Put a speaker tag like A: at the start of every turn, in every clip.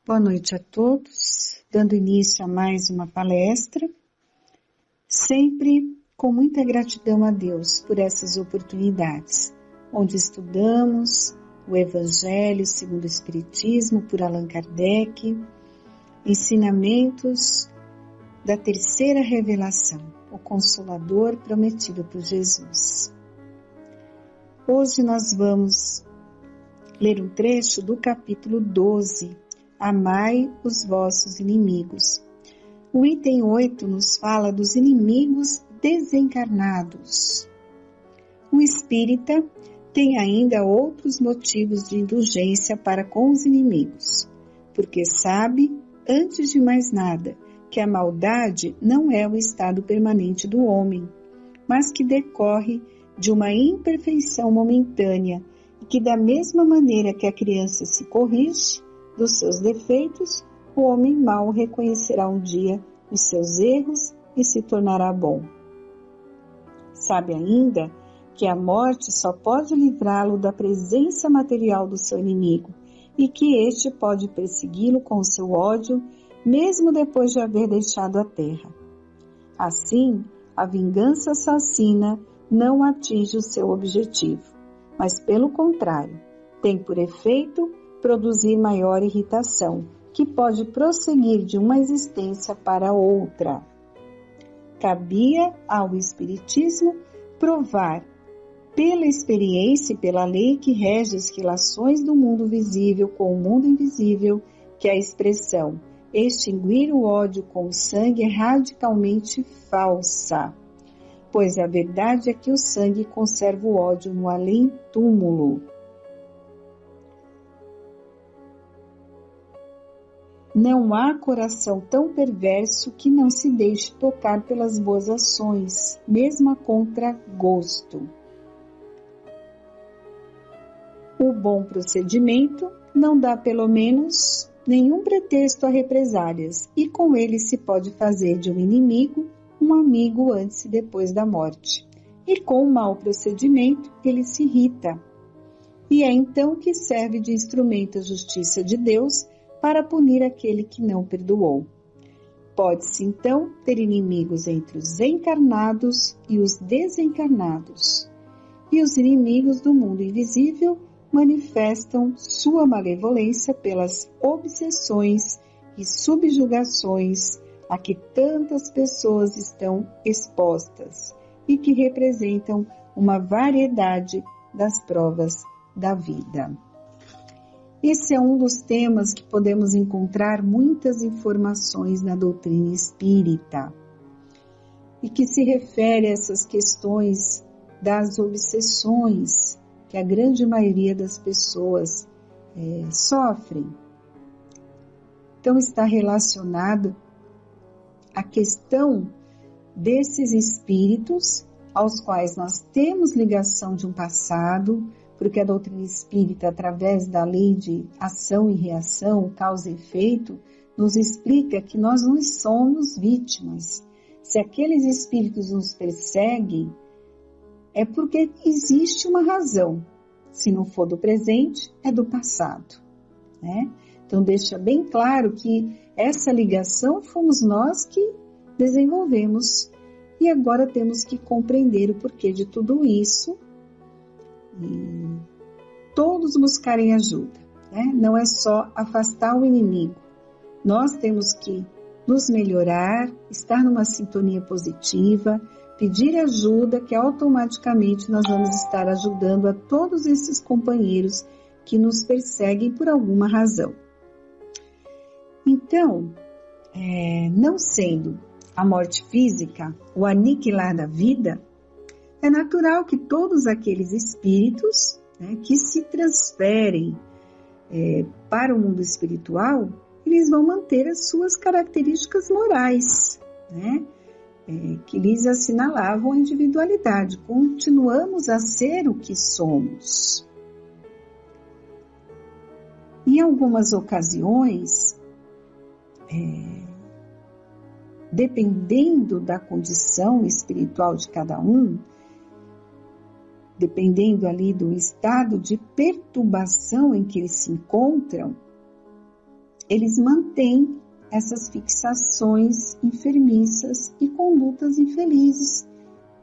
A: Boa noite a todos, dando início a mais uma palestra, sempre com muita gratidão a Deus por essas oportunidades, onde estudamos o Evangelho segundo o Espiritismo por Allan Kardec, ensinamentos da terceira revelação, o Consolador prometido por Jesus. Hoje nós vamos ler um trecho do capítulo 12, Amai os vossos inimigos. O item 8 nos fala dos inimigos desencarnados. O espírita tem ainda outros motivos de indulgência para com os inimigos, porque sabe, antes de mais nada, que a maldade não é o estado permanente do homem, mas que decorre de uma imperfeição momentânea e que, da mesma maneira que a criança se corrige dos seus defeitos, o homem mau reconhecerá um dia os seus erros e se tornará bom. Sabe ainda que a morte só pode livrá-lo da presença material do seu inimigo e que este pode persegui-lo com o seu ódio, mesmo depois de haver deixado a terra. Assim, a vingança assassina não atinge o seu objetivo, mas, pelo contrário, tem por efeito produzir maior irritação, que pode prosseguir de uma existência para outra. Cabia ao Espiritismo provar, pela experiência e pela lei que rege as relações do mundo visível com o mundo invisível, que a expressão extinguir o ódio com o sangue é radicalmente falsa, pois a verdade é que o sangue conserva o ódio no além-túmulo. Não há coração tão perverso que não se deixe tocar pelas boas ações, mesmo a contragosto. O bom procedimento não dá, pelo menos, nenhum pretexto a represálias, e com ele se pode fazer de um inimigo um amigo antes e depois da morte. E com o mau procedimento ele se irrita. E é então que serve de instrumento a justiça de Deus para punir aquele que não perdoou. Pode-se, então, ter inimigos entre os encarnados e os desencarnados. E os inimigos do mundo invisível manifestam sua malevolência pelas obsessões e subjugações a que tantas pessoas estão expostas e que representam uma variedade das provas da vida. Esse é um dos temas que podemos encontrar muitas informações na doutrina espírita e que se refere a essas questões das obsessões que a grande maioria das pessoas sofrem. Então está relacionado à questão desses espíritos aos quais nós temos ligação de um passado, porque a doutrina espírita, através da lei de ação e reação, causa e efeito, nos explica que nós não somos vítimas. Se aqueles espíritos nos perseguem, é porque existe uma razão. Se não for do presente, é do passado, né? Então deixa bem claro que essa ligação fomos nós que desenvolvemos e agora temos que compreender o porquê de tudo isso e todos buscarem ajuda, né? Não é só afastar o inimigo, nós temos que nos melhorar, estar numa sintonia positiva, pedir ajuda, que automaticamente nós vamos estar ajudando a todos esses companheiros que nos perseguem por alguma razão. Então, não sendo a morte física o aniquilar da vida, é natural que todos aqueles espíritos, né, que se transferem para o mundo espiritual, eles vão manter as suas características morais, né, que lhes assinalavam a individualidade. Continuamos a ser o que somos. Em algumas ocasiões, dependendo da condição espiritual de cada um, dependendo ali do estado de perturbação em que eles se encontram, eles mantêm essas fixações enfermiças e condutas infelizes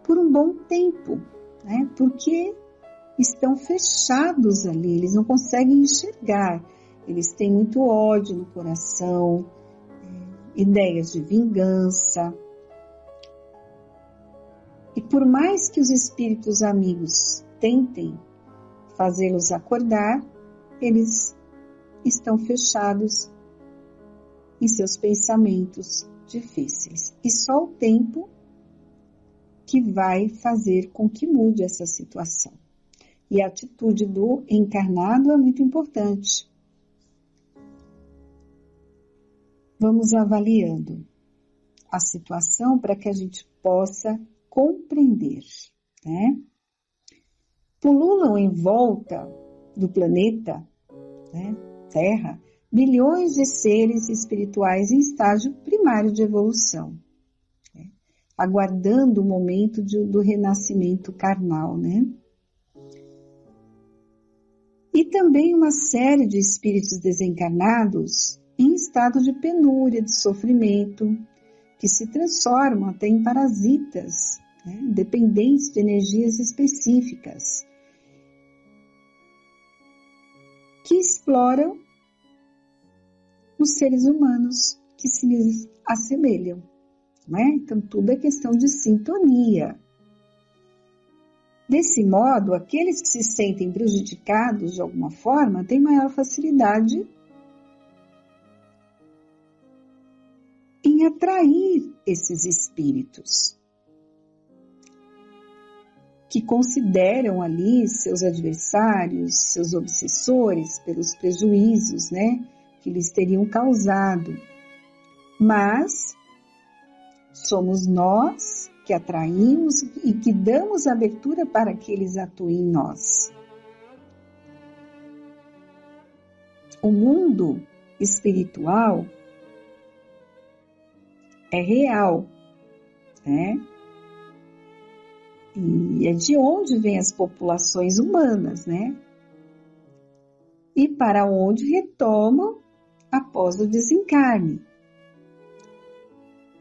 A: por um bom tempo, né? Porque estão fechados ali, eles não conseguem enxergar, eles têm muito ódio no coração, ideias de vingança. E por mais que os espíritos amigos tentem fazê-los acordar, eles estão fechados em seus pensamentos difíceis. E só o tempo que vai fazer com que mude essa situação. E a atitude do encarnado é muito importante. Vamos avaliando a situação para que a gente possa compreender, né? Pululam em volta do planeta, né, Terra, bilhões de seres espirituais em estágio primário de evolução, né, aguardando o momento do renascimento carnal, né? E também uma série de espíritos desencarnados em estado de penúria, de sofrimento, que se transformam até em parasitas, né, dependentes de energias específicas, que exploram os seres humanos que se lhes assemelham, né? Então, tudo é questão de sintonia. Desse modo, aqueles que se sentem prejudicados de alguma forma têm maior facilidade em atrair esses espíritos, que consideram ali seus adversários, seus obsessores, pelos prejuízos, né, que lhes teriam causado. Mas somos nós que atraímos e que damos abertura para que eles atuem em nós. O mundo espiritual é real, né? E é de onde vêm as populações humanas, né? E para onde retomam após o desencarne.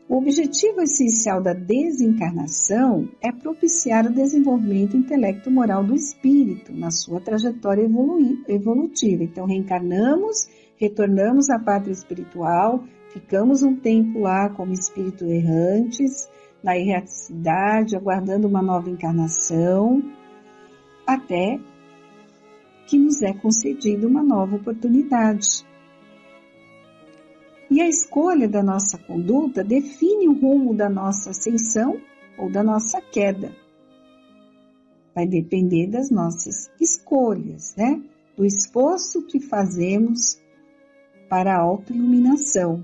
A: O objetivo essencial da desencarnação é propiciar o desenvolvimento intelecto-moral do espírito na sua trajetória evolutiva. Então, reencarnamos, retornamos à pátria espiritual, ficamos um tempo lá como espíritos errantes, na erraticidade, aguardando uma nova encarnação, até que nos é concedida uma nova oportunidade. E a escolha da nossa conduta define o rumo da nossa ascensão ou da nossa queda. Vai depender das nossas escolhas, né? Do esforço que fazemos para a autoiluminação.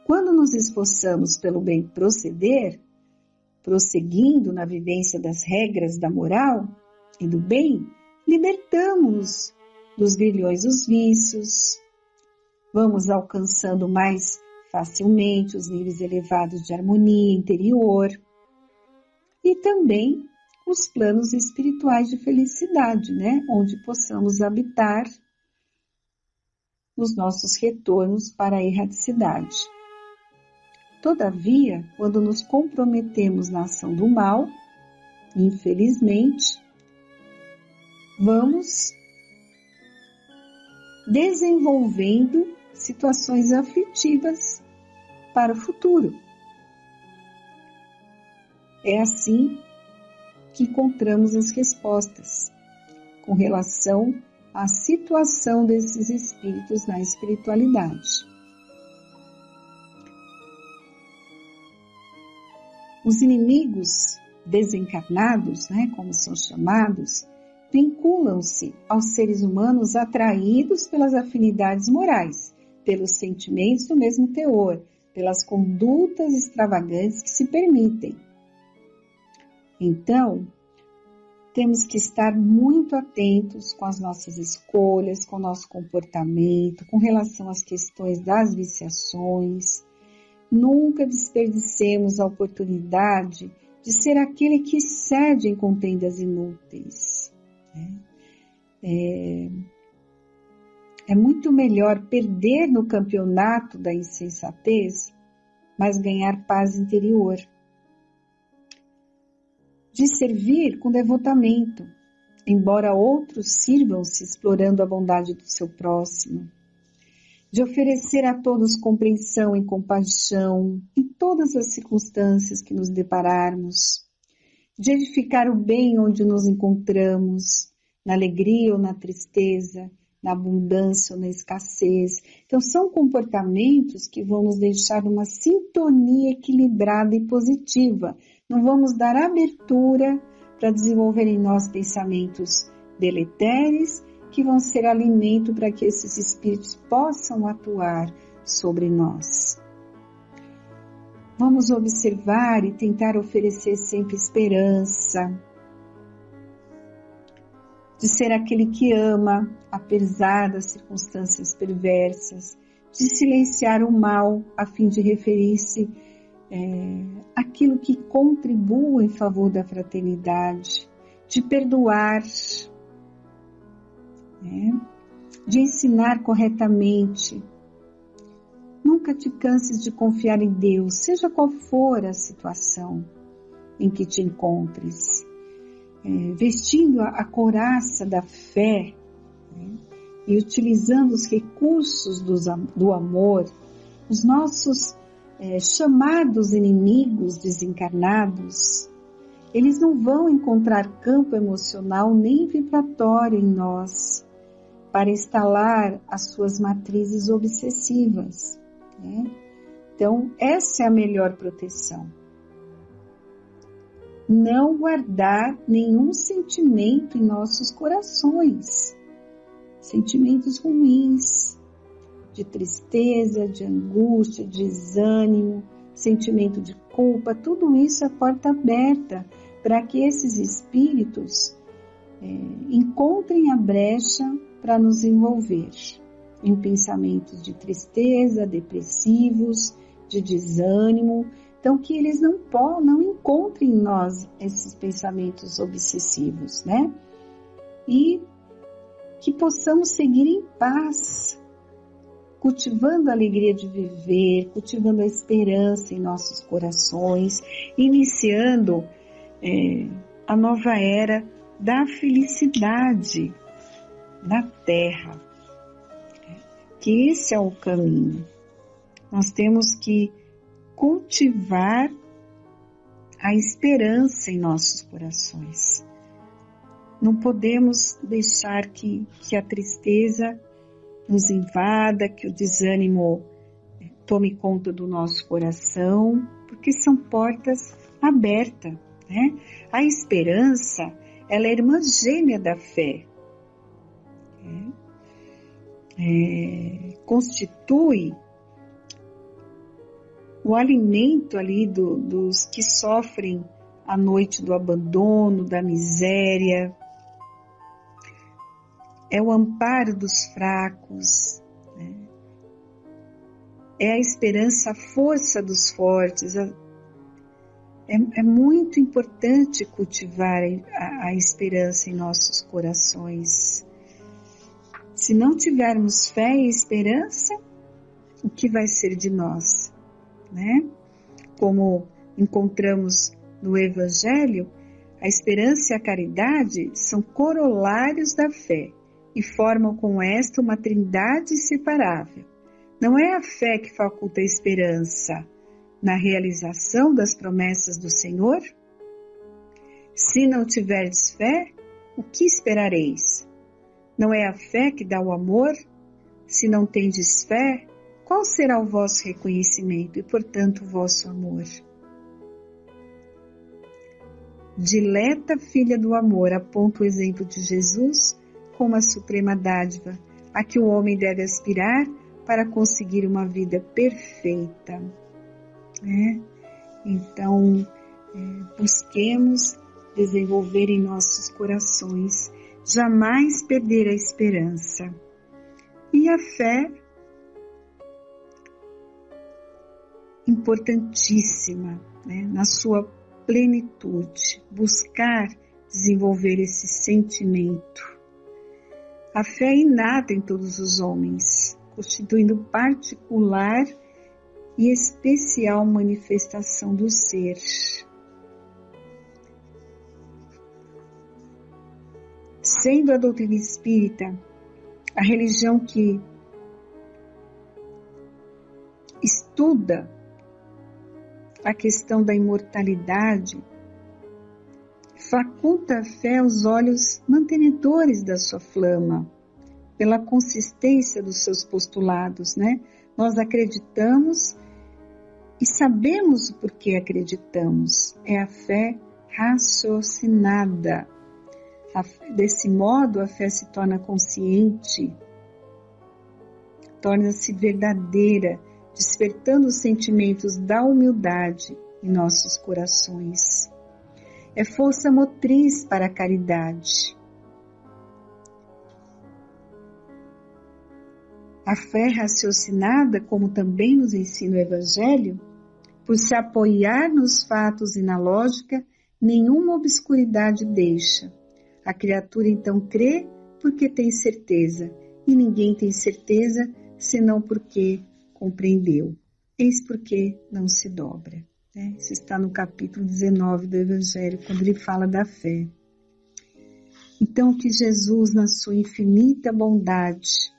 A: Quando nos esforçamos pelo bem proceder, prosseguindo na vivência das regras da moral e do bem, libertamos-nos dos grilhões dos vícios, vamos alcançando mais facilmente os níveis elevados de harmonia interior e também os planos espirituais de felicidade, né? Onde possamos habitar nos nossos retornos para a erraticidade. Todavia, quando nos comprometemos na ação do mal, infelizmente, vamos desenvolvendo situações aflitivas para o futuro. É assim que encontramos as respostas com relação à situação desses espíritos na espiritualidade. Os inimigos desencarnados, né, como são chamados, vinculam-se aos seres humanos atraídos pelas afinidades morais, pelos sentimentos do mesmo teor, pelas condutas extravagantes que se permitem. Então, temos que estar muito atentos com as nossas escolhas, com o nosso comportamento, com relação às questões das viciações. Nunca desperdicemos a oportunidade de ser aquele que cede em contendas inúteis. É É muito melhor perder no campeonato da insensatez, mas ganhar paz interior. De servir com devotamento, embora outros sirvam-se explorando a bondade do seu próximo. De oferecer a todos compreensão e compaixão em todas as circunstâncias que nos depararmos. De edificar o bem onde nos encontramos, na alegria ou na tristeza, na abundância ou na escassez. Então, são comportamentos que vão nos deixar numa sintonia equilibrada e positiva. Não vamos dar abertura para desenvolver em nós pensamentos deletérios, que vão ser alimento para que esses espíritos possam atuar sobre nós. Vamos observar e tentar oferecer sempre esperança, de ser aquele que ama, apesar das circunstâncias perversas, de silenciar o mal a fim de referir-se àquilo que contribua em favor da fraternidade, de perdoar, de ensinar corretamente. Nunca te canses de confiar em Deus, seja qual for a situação em que te encontres. Vestindo a couraça da fé, e utilizando os recursos do amor, os nossos chamados inimigos desencarnados, eles não vão encontrar campo emocional nem vibratório em nós para instalar as suas matrizes obsessivas. Então, essa é a melhor proteção. Não guardar nenhum sentimento em nossos corações, sentimentos ruins, de tristeza, de angústia, de desânimo, sentimento de culpa, tudo isso é porta aberta para que esses espíritos encontrem a brecha para nos envolver em pensamentos de tristeza, depressivos, de desânimo. Então, que eles não encontrem em nós esses pensamentos obsessivos, E que possamos seguir em paz, cultivando a alegria de viver, cultivando a esperança em nossos corações, iniciando a nova era da felicidade na Terra. Que esse é o caminho. Nós temos que cultivar a esperança em nossos corações. Não podemos deixar que a tristeza nos invada, que o desânimo tome conta do nosso coração, porque são portas abertas. A esperança, ela é irmã gêmea da fé. Constitui o alimento ali dos que sofrem a noite do abandono, da miséria. É o amparo dos fracos, É a esperança, a força dos fortes. É muito importante cultivar a esperança em nossos corações. Se não tivermos fé e esperança, o que vai ser de nós? Como encontramos no Evangelho, a esperança e a caridade são corolários da fé e formam com esta uma trindade inseparável. Não é a fé que faculta a esperança na realização das promessas do Senhor? Se não tiverdes fé, o que esperareis? Não é a fé que dá o amor? Se não tendes fé, qual será o vosso reconhecimento e, portanto, o vosso amor? Dileta filha do amor, aponta o exemplo de Jesus como a suprema dádiva a que o homem deve aspirar para conseguir uma vida perfeita. Então, busquemos desenvolver em nossos corações, jamais perder a esperança. E a fé, importantíssima, na sua plenitude, buscar desenvolver esse sentimento. A fé é inata em todos os homens, constituindo particular e especial manifestação do ser. Sendo a doutrina espírita a religião que estuda a questão da imortalidade, faculta a fé os olhos mantenedores da sua flama, pela consistência dos seus postulados, né? Nós acreditamos e sabemos o porquê acreditamos. É a fé raciocinada. Desse modo, a fé se torna consciente, torna-se verdadeira, despertando os sentimentos da humildade em nossos corações. É força motriz para a caridade. A fé raciocinada, como também nos ensina o Evangelho, por se apoiar nos fatos e na lógica, nenhuma obscuridade deixa. A criatura então crê porque tem certeza, e ninguém tem certeza senão porque compreendeu. Eis porque não se dobra. Isso está no capítulo 19 do Evangelho, quando ele fala da fé. Então, que Jesus, na sua infinita bondade,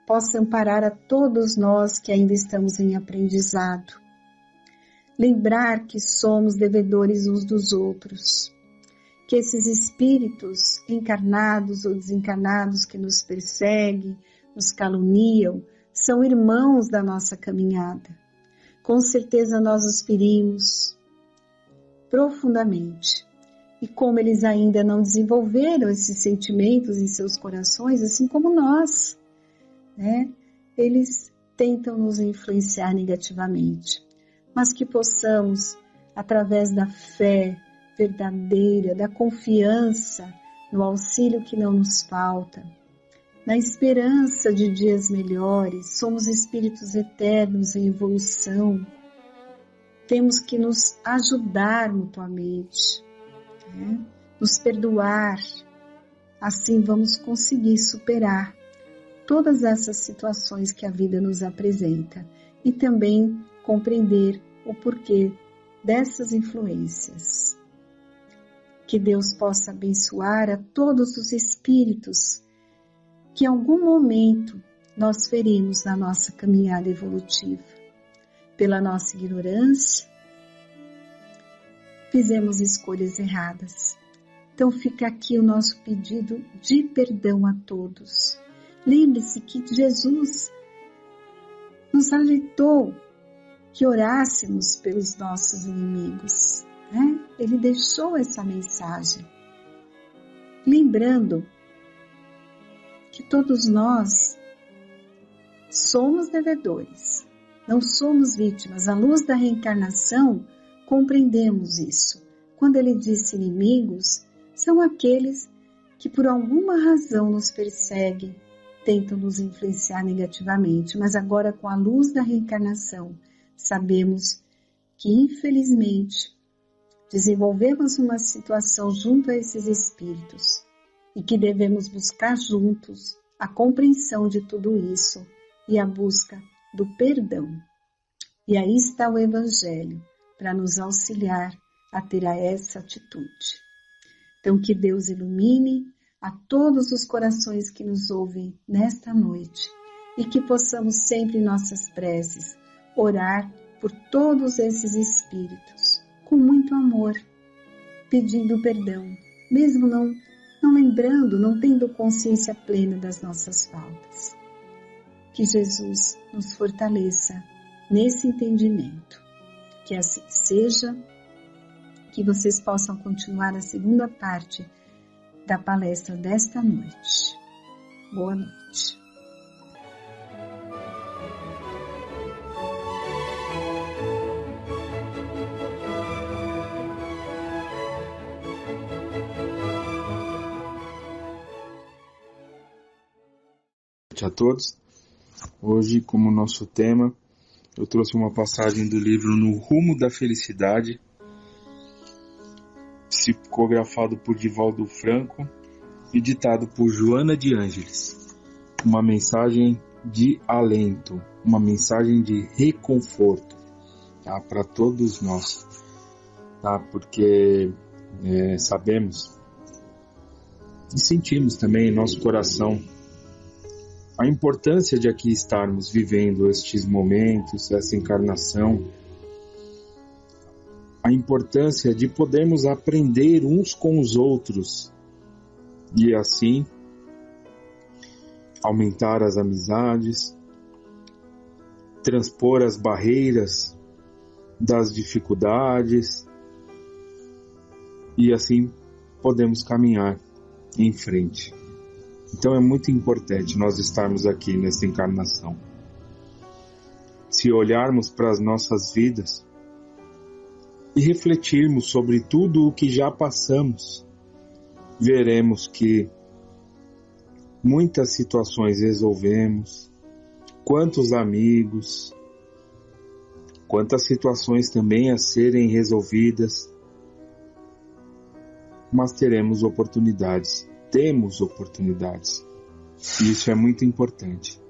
A: possa amparar a todos nós que ainda estamos em aprendizado. Lembrar que somos devedores uns dos outros. Que esses espíritos encarnados ou desencarnados que nos perseguem, nos caluniam, são irmãos da nossa caminhada. Com certeza nós os ferimos profundamente. E como eles ainda não desenvolveram esses sentimentos em seus corações, assim como nós, eles tentam nos influenciar negativamente. Mas que possamos, através da fé verdadeira, da confiança no auxílio que não nos falta, na esperança de dias melhores, somos espíritos eternos em evolução, temos que nos ajudar mutuamente, nos perdoar, assim vamos conseguir superar todas essas situações que a vida nos apresenta e também compreender o porquê dessas influências. Que Deus possa abençoar a todos os espíritos que em algum momento nós ferimos na nossa caminhada evolutiva. Pela nossa ignorância, fizemos escolhas erradas. Então fica aqui o nosso pedido de perdão a todos. Lembre-se que Jesus nos alertou que orássemos pelos nossos inimigos. Ele deixou essa mensagem, lembrando que todos nós somos devedores, não somos vítimas. À luz da reencarnação, compreendemos isso. Quando ele disse inimigos, são aqueles que por alguma razão nos perseguem, tentam nos influenciar negativamente, mas agora com a luz da reencarnação, sabemos que infelizmente desenvolvemos uma situação junto a esses espíritos e que devemos buscar juntos a compreensão de tudo isso e a busca do perdão. E aí está o Evangelho para nos auxiliar a ter essa atitude. Então que Deus ilumine a todos os corações que nos ouvem nesta noite e que possamos sempre em nossas preces orar por todos esses espíritos com muito amor, pedindo perdão, mesmo não lembrando, não tendo consciência plena das nossas faltas. Que Jesus nos fortaleça nesse entendimento. Que assim seja, que vocês possam continuar a segunda parte da palestra desta noite. Boa noite.
B: A todos. Hoje, como nosso tema, eu trouxe uma passagem do livro No Rumo da Felicidade, psicografado por Divaldo Franco, e ditado por Joana de Ângeles. Uma mensagem de alento, uma mensagem de reconforto, tá? Para todos nós, tá? Porque sabemos e sentimos também em nosso coração a importância de aqui estarmos vivendo estes momentos, essa encarnação, a importância de podermos aprender uns com os outros e assim aumentar as amizades, transpor as barreiras das dificuldades e assim podemos caminhar em frente. Então é muito importante nós estarmos aqui nessa encarnação. Se olharmos para as nossas vidas e refletirmos sobre tudo o que já passamos, veremos que muitas situações resolvemos, quantos amigos, quantas situações também a serem resolvidas, mas temos oportunidades. E isso é muito importante.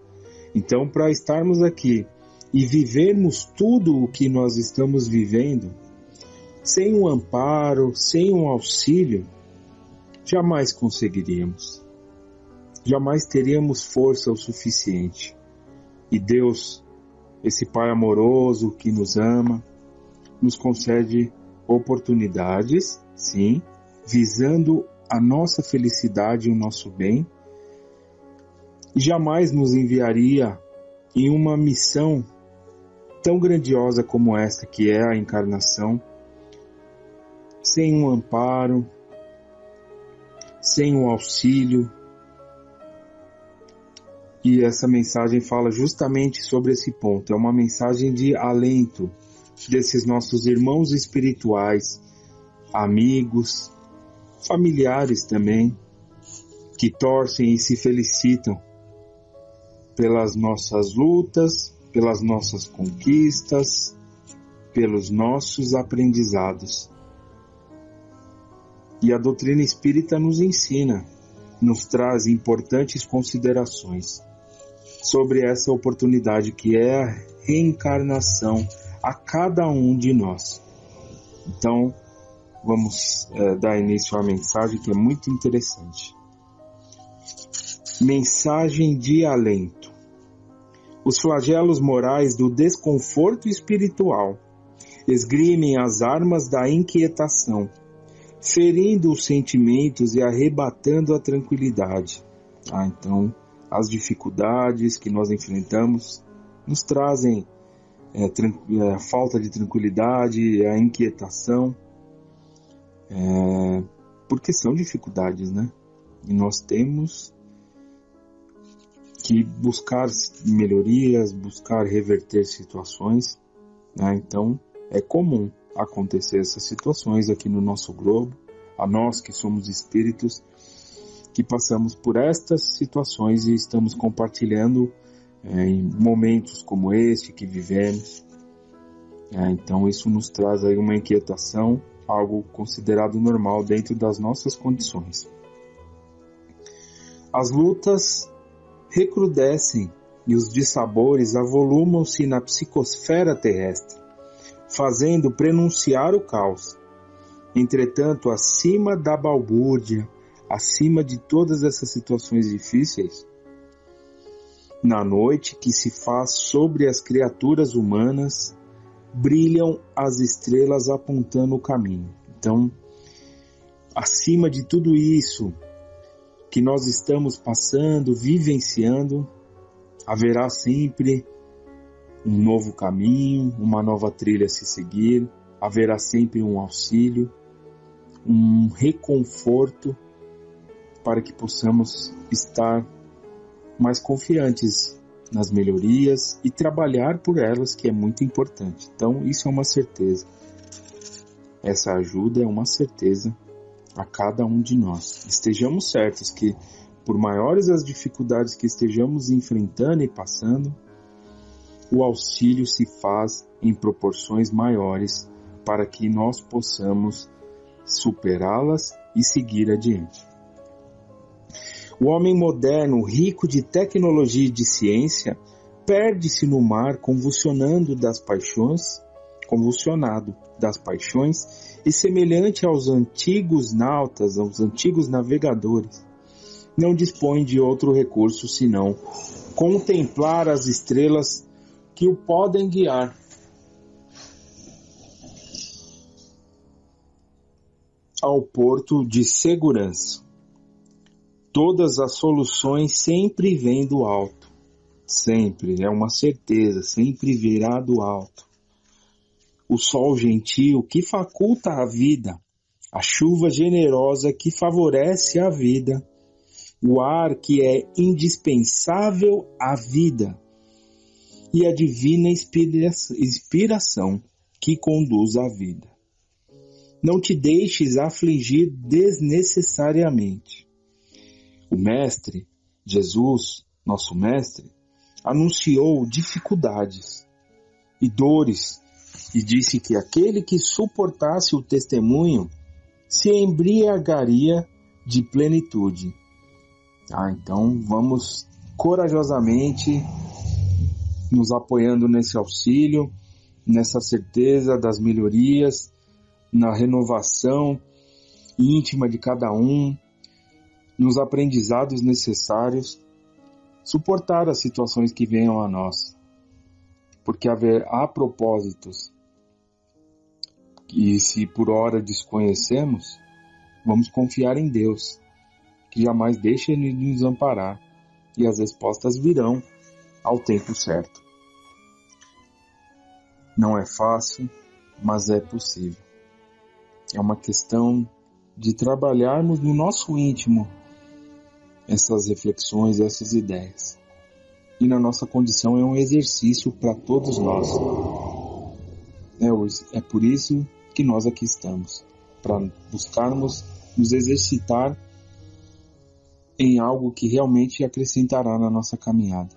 B: Então, para estarmos aqui e vivermos tudo o que nós estamos vivendo, sem um amparo, sem um auxílio, jamais conseguiríamos. Jamais teríamos força o suficiente. E Deus, esse Pai amoroso que nos ama, nos concede oportunidades, sim, visando a nossa felicidade e o nosso bem, e jamais nos enviaria em uma missão tão grandiosa como esta, que é a encarnação, sem um amparo, sem um auxílio. E essa mensagem fala justamente sobre esse ponto. É uma mensagem de alento desses nossos irmãos espirituais, amigos, familiares também, que torcem e se felicitam pelas nossas lutas, pelas nossas conquistas, pelos nossos aprendizados. E a doutrina espírita nos ensina, nos traz importantes considerações sobre essa oportunidade que é a reencarnação a cada um de nós. Então, vamos dar início à mensagem que é muito interessante. Mensagem de alento. Os flagelos morais do desconforto espiritual esgrimem as armas da inquietação, ferindo os sentimentos e arrebatando a tranquilidade. Então, as dificuldades que nós enfrentamos nos trazem a falta de tranquilidade, a inquietação, porque são dificuldades, né? E nós temos que buscar melhorias, buscar reverter situações, né? Então, é comum acontecer essas situações aqui no nosso globo, a nós que somos espíritos, que passamos por estas situações e estamos compartilhando em momentos como este que vivemos. Então isso nos traz aí uma inquietação, algo considerado normal dentro das nossas condições. As lutas recrudescem e os dissabores avolumam-se na psicosfera terrestre, fazendo prenunciar o caos. Entretanto, acima da balbúrdia, acima de todas essas situações difíceis, na noite que se faz sobre as criaturas humanas, brilham as estrelas apontando o caminho. Então, acima de tudo isso que nós estamos passando, vivenciando, haverá sempre um novo caminho, uma nova trilha a se seguir, haverá sempre um auxílio, um reconforto para que possamos estar mais confiantes nas melhorias e trabalhar por elas, que é muito importante. Então, isso é uma certeza. Essa ajuda é uma certeza a cada um de nós. Estejamos certos que, por maiores as dificuldades que estejamos enfrentando e passando, o auxílio se faz em proporções maiores para que nós possamos superá-las e seguir adiante. O homem moderno, rico de tecnologia e de ciência, perde-se no mar convulsionado das paixões e semelhante aos antigos nautas, aos antigos navegadores, não dispõe de outro recurso senão contemplar as estrelas que o podem guiar. Ao porto de segurança. Todas as soluções sempre vêm do alto. Sempre, é uma certeza, sempre virá do alto. O sol gentil que faculta a vida, a chuva generosa que favorece a vida, o ar que é indispensável à vida e a divina inspiração que conduz à vida. Não te deixes afligir desnecessariamente. O Mestre, Jesus, nosso Mestre, anunciou dificuldades e dores e disse que aquele que suportasse o testemunho se embriagaria de plenitude. Então vamos corajosamente nos apoiando nesse auxílio, nessa certeza das melhorias, na renovação íntima de cada um, nos aprendizados necessários, suportar as situações que venham a nós. Porque há propósitos e se por hora desconhecemos, vamos confiar em Deus, que jamais deixa Ele nos amparar, e as respostas virão ao tempo certo. Não é fácil, mas é possível. É uma questão de trabalharmos no nosso íntimo essas reflexões, essas ideias. E na nossa condição é um exercício para todos nós. É por isso que nós aqui estamos, para buscarmos nos exercitar em algo que realmente acrescentará na nossa caminhada.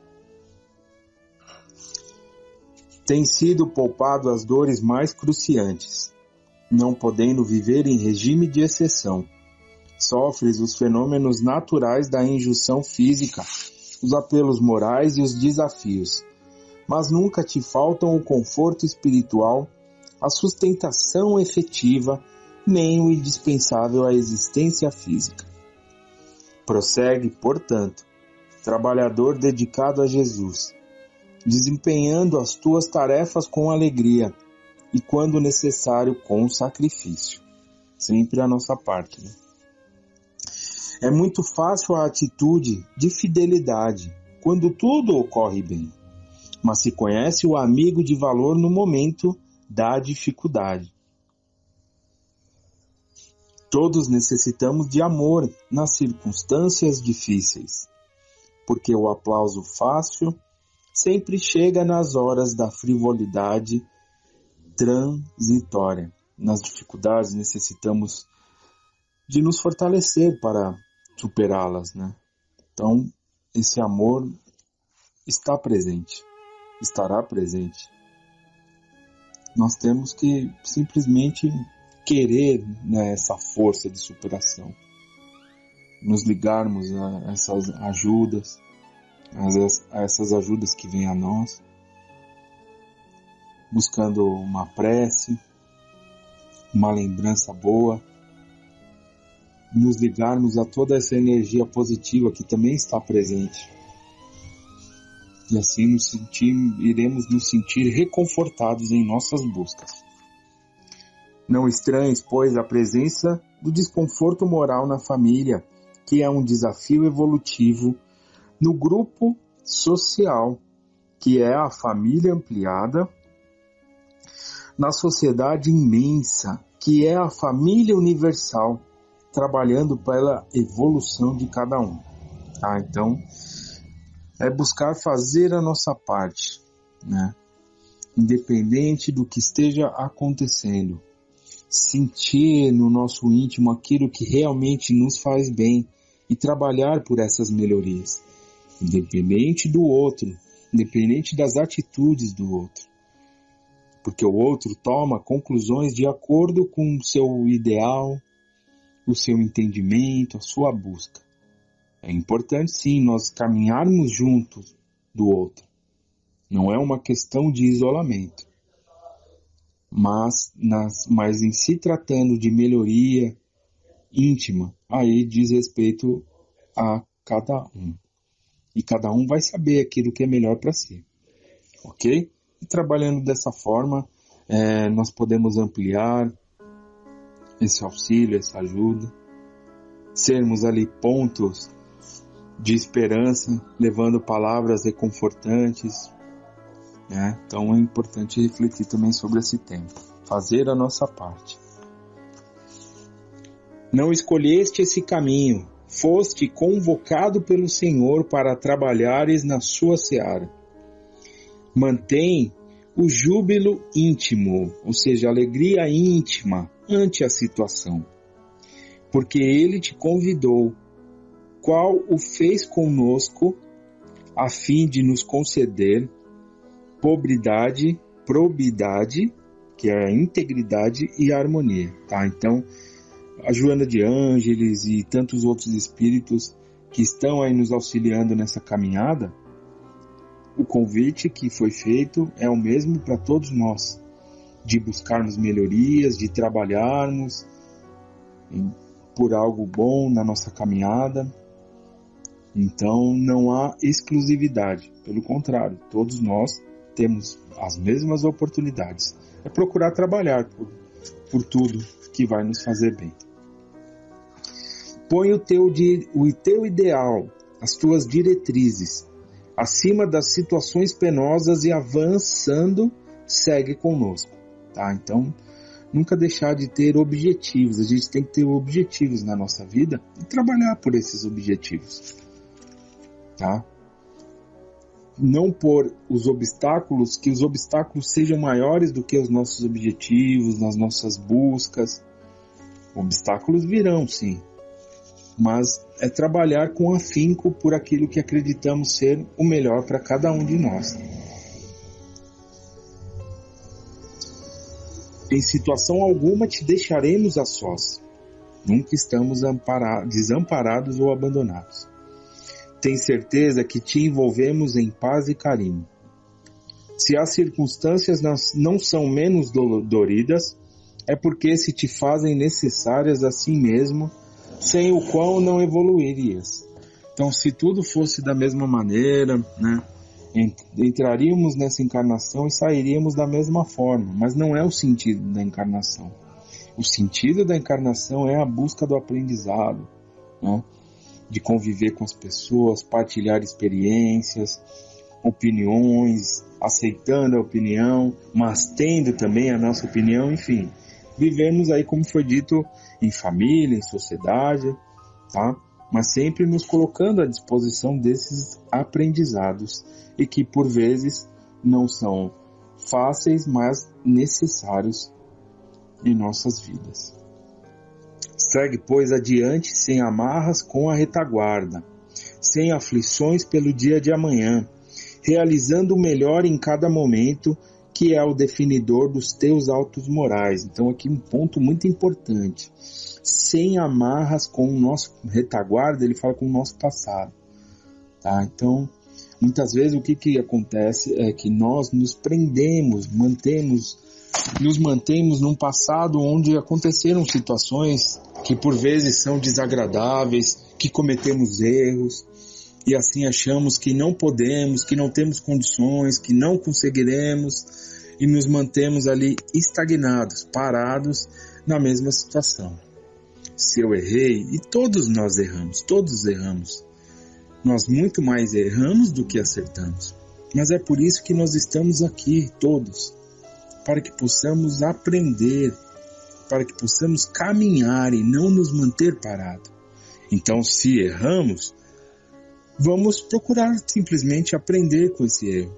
B: Tem sido poupado as dores mais cruciantes, não podendo viver em regime de exceção. Sofres os fenômenos naturais da injunção física, os apelos morais e os desafios, mas nunca te faltam o conforto espiritual, a sustentação efetiva, nem o indispensável à existência física. Prossegue, portanto, trabalhador dedicado a Jesus, desempenhando as tuas tarefas com alegria e, quando necessário, com sacrifício. Sempre a nossa parte, né? É muito fácil a atitude de fidelidade, quando tudo ocorre bem, mas se conhece o amigo de valor no momento da dificuldade. Todos necessitamos de amor nas circunstâncias difíceis, porque o aplauso fácil sempre chega nas horas da frivolidade transitória. Nas dificuldades necessitamos de nos fortalecer para superá-las, né? Então, esse amor está presente, estará presente. Nós temos que simplesmente querer, né, essa força de superação, nos ligarmos a essas ajudas, a essas ajudas que vêm a nós, buscando uma prece, uma lembrança boa, nos ligarmos a toda essa energia positiva que também está presente. E assim iremos nos sentir reconfortados em nossas buscas. Não estranhes, pois, a presença do desconforto moral na família, que é um desafio evolutivo, no grupo social, que é a família ampliada, na sociedade imensa, que é a família universal, trabalhando pela evolução de cada um. Então, é buscar fazer a nossa parte, né? Independente do que esteja acontecendo. Sentir no nosso íntimo aquilo que realmente nos faz bem e trabalhar por essas melhorias. Independente do outro, independente das atitudes do outro. Porque o outro toma conclusões de acordo com o seu ideal, o seu entendimento, a sua busca. É importante sim nós caminharmos juntos do outro. Não é uma questão de isolamento. Mas em se tratando de melhoria íntima, aí diz respeito a cada um. E cada um vai saber aquilo que é melhor para si. Ok? E trabalhando dessa forma, nós podemos ampliar esse auxílio, essa ajuda, sermos ali pontos de esperança, levando palavras reconfortantes, né? Então é importante refletir também sobre esse tempo, fazer a nossa parte. Não escolheste esse caminho, foste convocado pelo Senhor para trabalhares na sua seara. Mantém o júbilo íntimo, ou seja, a alegria íntima ante a situação, porque Ele te convidou, qual o fez conosco, a fim de nos conceder probidade, que é a integridade e a harmonia. Tá? Então, a Joana de Ângeles e tantos outros espíritos que estão aí nos auxiliando nessa caminhada, o convite que foi feito é o mesmo para todos nós, de buscarmos melhorias, de trabalharmos por algo bom na nossa caminhada. Então não há exclusividade, pelo contrário, todos nós temos as mesmas oportunidades. É procurar trabalhar por tudo que vai nos fazer bem. Põe o teu ideal, as tuas diretrizes, acima das situações penosas e avançando, segue conosco. Tá? Então, nunca deixar de ter objetivos. A gente tem que ter objetivos na nossa vida e trabalhar por esses objetivos. Tá? Não pôr os obstáculos, que os obstáculos sejam maiores do que os nossos objetivos, nas nossas buscas. Obstáculos virão, sim. Mas é trabalhar com afinco por aquilo que acreditamos ser o melhor para cada um de nós. Em situação alguma te deixaremos a sós. Nunca estamos desamparados ou abandonados. Tem certeza que te envolvemos em paz e carinho. Se as circunstâncias não são menos doloridas, é porque se te fazem necessárias assim mesmo, sem o qual não evoluirias. Então, se tudo fosse da mesma maneira, né, entraríamos nessa encarnação e sairíamos da mesma forma, mas não é o sentido da encarnação. O sentido da encarnação é a busca do aprendizado, né, de conviver com as pessoas, partilhar experiências, opiniões, aceitando a opinião, mas tendo também a nossa opinião, enfim. Vivemos aí, como foi dito, em família, em sociedade, tá? Mas sempre nos colocando à disposição desses aprendizados e que por vezes não são fáceis, mas necessários em nossas vidas. Segue, pois, adiante sem amarras com a retaguarda, sem aflições pelo dia de amanhã, realizando o melhor em cada momento, que é o definidor dos teus autos morais. Então aqui um ponto muito importante. Sem amarras com o nosso retaguarda, ele fala com o nosso passado. Tá? Então, muitas vezes o que acontece é que nós nos prendemos, nos mantemos num passado onde aconteceram situações que por vezes são desagradáveis, que cometemos erros, e assim achamos que não podemos, que não temos condições, que não conseguiremos, e nos mantemos ali estagnados, parados na mesma situação. Se eu errei, e todos nós erramos, nós muito mais erramos do que acertamos, mas é por isso que nós estamos aqui, todos, para que possamos aprender, para que possamos caminhar e não nos manter parados. Então, se erramos, vamos procurar simplesmente aprender com esse erro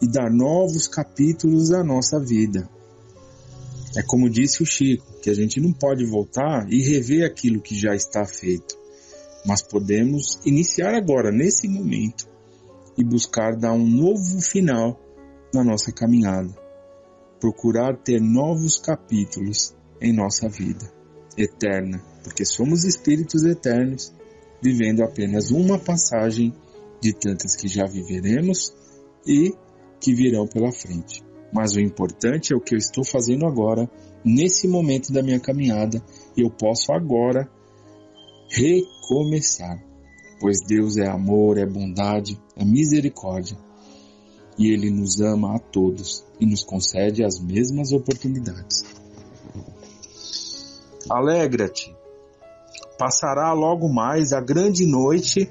B: e dar novos capítulos à nossa vida. É como disse o Chico, que a gente não pode voltar e rever aquilo que já está feito, mas podemos iniciar agora, nesse momento, e buscar dar um novo final na nossa caminhada. Procurar ter novos capítulos em nossa vida eterna, porque somos espíritos eternos vivendo apenas uma passagem de tantas que já viveremos e que virão pela frente. Mas o importante é o que eu estou fazendo agora, nesse momento da minha caminhada, e eu posso agora recomeçar, pois Deus é amor, é bondade, é misericórdia, e Ele nos ama a todos e nos concede as mesmas oportunidades. Alegra-te, passará logo mais a grande noite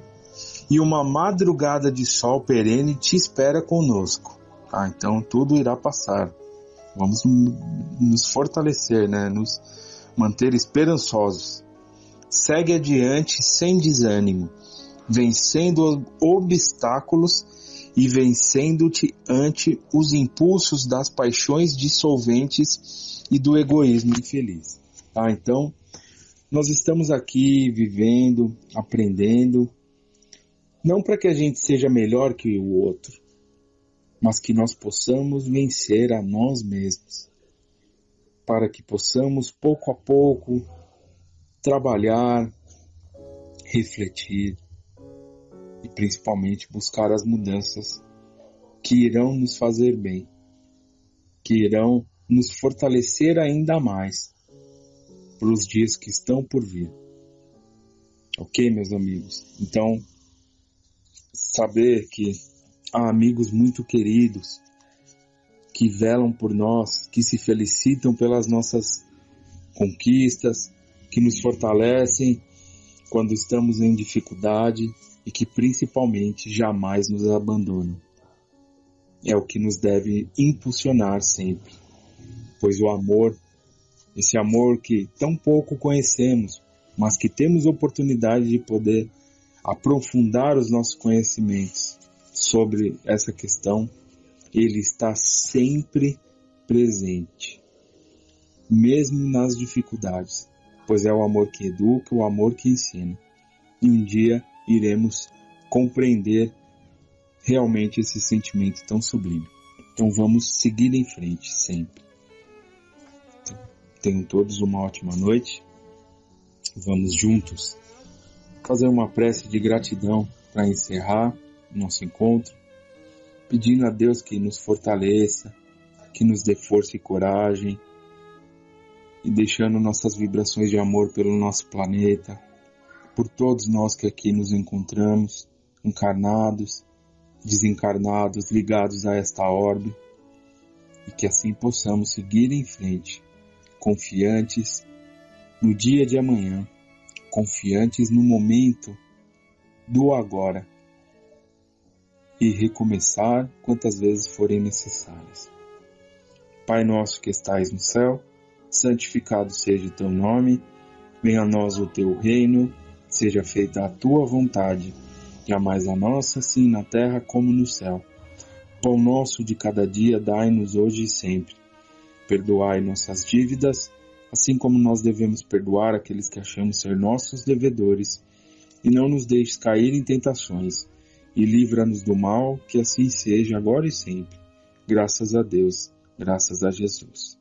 B: e uma madrugada de sol perene te espera conosco. Então tudo irá passar. Vamos nos fortalecer, nos manter esperançosos. Segue adiante sem desânimo, vencendo obstáculos e vencendo-te ante os impulsos das paixões dissolventes e do egoísmo infeliz. Então, nós estamos aqui vivendo, aprendendo, não para que a gente seja melhor que o outro, mas que nós possamos vencer a nós mesmos, para que possamos pouco a pouco trabalhar, refletir e principalmente buscar as mudanças que irão nos fazer bem, que irão nos fortalecer ainda mais para os dias que estão por vir. Ok, meus amigos? Então, saber que há amigos muito queridos que velam por nós, que se felicitam pelas nossas conquistas, que nos fortalecem quando estamos em dificuldade e que principalmente jamais nos abandonam. É o que nos deve impulsionar sempre, pois o amor, esse amor que tão pouco conhecemos, mas que temos oportunidade de poder aprofundar os nossos conhecimentos sobre essa questão, ele está sempre presente, mesmo nas dificuldades, pois é o amor que educa, o amor que ensina. E um dia iremos compreender realmente esse sentimento tão sublime. Então vamos seguir em frente sempre. Então, tenham todos uma ótima noite. Vamos juntos fazer uma prece de gratidão para encerrar nosso encontro, pedindo a Deus que nos fortaleça, que nos dê força e coragem, e deixando nossas vibrações de amor pelo nosso planeta, por todos nós que aqui nos encontramos, encarnados, desencarnados, ligados a esta orbe, e que assim possamos seguir em frente, confiantes no dia de amanhã, confiantes no momento do agora, e recomeçar quantas vezes forem necessárias. Pai nosso que estais no céu, santificado seja o teu nome, venha a nós o teu reino, seja feita a tua vontade, jamais a nossa, assim na terra como no céu. Pão nosso de cada dia dai-nos hoje e sempre. Perdoai nossas dívidas, assim como nós devemos perdoar aqueles que achamos ser nossos devedores, e não nos deixes cair em tentações, e livra-nos do mal, que assim seja agora e sempre. Graças a Deus, graças a Jesus.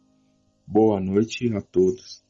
B: Boa noite a todos.